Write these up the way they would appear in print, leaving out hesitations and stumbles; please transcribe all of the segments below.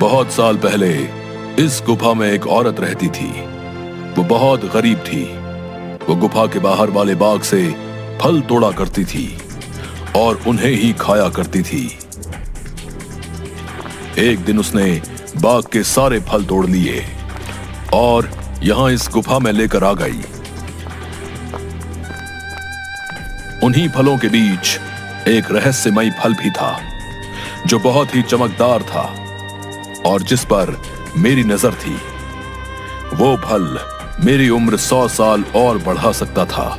बहुत साल पहले इस गुफा में एक औरत रहती थी। वो बहुत गरीब थी। वो गुफा के बाहर वाले बाग से फल तोड़ा करती थी और उन्हें ही खाया करती थी। एक दिन उसने बाग के सारे फल तोड़ लिए और यहां इस गुफा में लेकर आ गई। उन्हीं फलों के बीच एक रहस्यमयी फल भी था जो बहुत ही चमकदार था और जिस पर मेरी नजर थी। वो फल मेरी उम्र 100 साल और बढ़ा सकता था,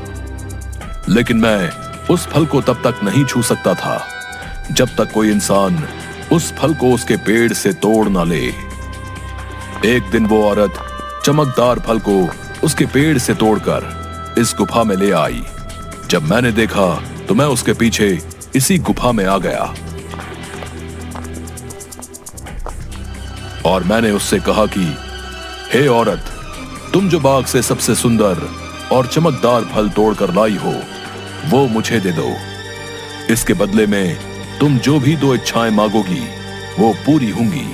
लेकिन मैं उस फल को तब तक नहीं छू सकता था जब तक कोई इंसान उस फल को उसके पेड़ से तोड़ ना ले। एक दिन वो औरत चमकदार फल को उसके पेड़ से तोड़कर इस गुफा में ले आई। जब मैंने देखा तो मैं उसके पीछे इसी गुफा में आ गया और मैंने उससे कहा कि हे औरत, तुम जो बाग से सबसे सुंदर और चमकदार फल तोड़कर लाई हो वो मुझे दे दो। इसके बदले में तुम जो भी 2 इच्छाएं मांगोगी वो पूरी होंगी।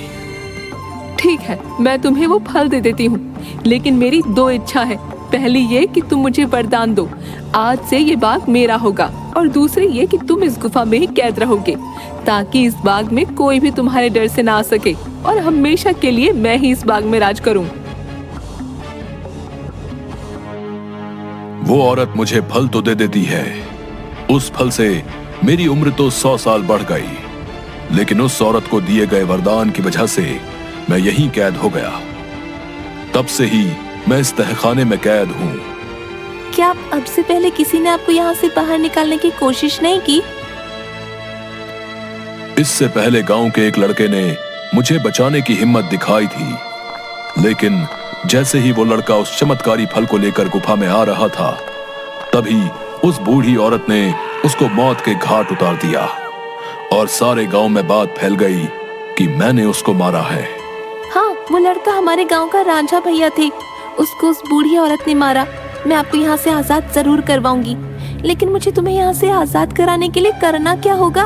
ठीक है, मैं तुम्हें वो फल दे देती हूँ, लेकिन मेरी 2 इच्छा है। पहली ये कि तुम मुझे वरदान दो, आज से ये बाग मेरा होगा, और दूसरी ये कि तुम इस गुफा में ही कैद रहोगे ताकि इस बाग में कोई भी तुम्हारे डर से ना आ सके और हमेशा के लिए मैं ही इस बाग में राज करूं। वो औरत मुझे फल तो दे देती है। उस फल से मेरी उम्र तो 100 साल बढ़ गई, लेकिन उस औरत को दिए गए वरदान की वजह से मैं यहीं कैद हो गया। तब से ही मैं इस तहखाने में कैद हूँ। क्या अब से पहले किसी ने आपको यहाँ से बाहर निकालने की कोशिश नहीं की? इससे पहले गांव के एक लड़के ने मुझे बचाने की हिम्मत दिखाई थी, लेकिन जैसे ही वो लड़का उस चमत्कारी फल को लेकर गुफा में आ रहा था, तभी उस बूढ़ी औरत ने उसको मौत के घाट उतार दिया और सारे गांव में बात फैल गई कि मैंने उसको मारा है। हाँ, वो लड़का हमारे गांव का रांझा भैया थे। उसको उस बूढ़ी औरत ने मारा। मैं आपको यहाँ से आजाद जरूर करवाऊंगी, लेकिन मुझे तुम्हें यहाँ से आजाद कराने के लिए करना क्या होगा?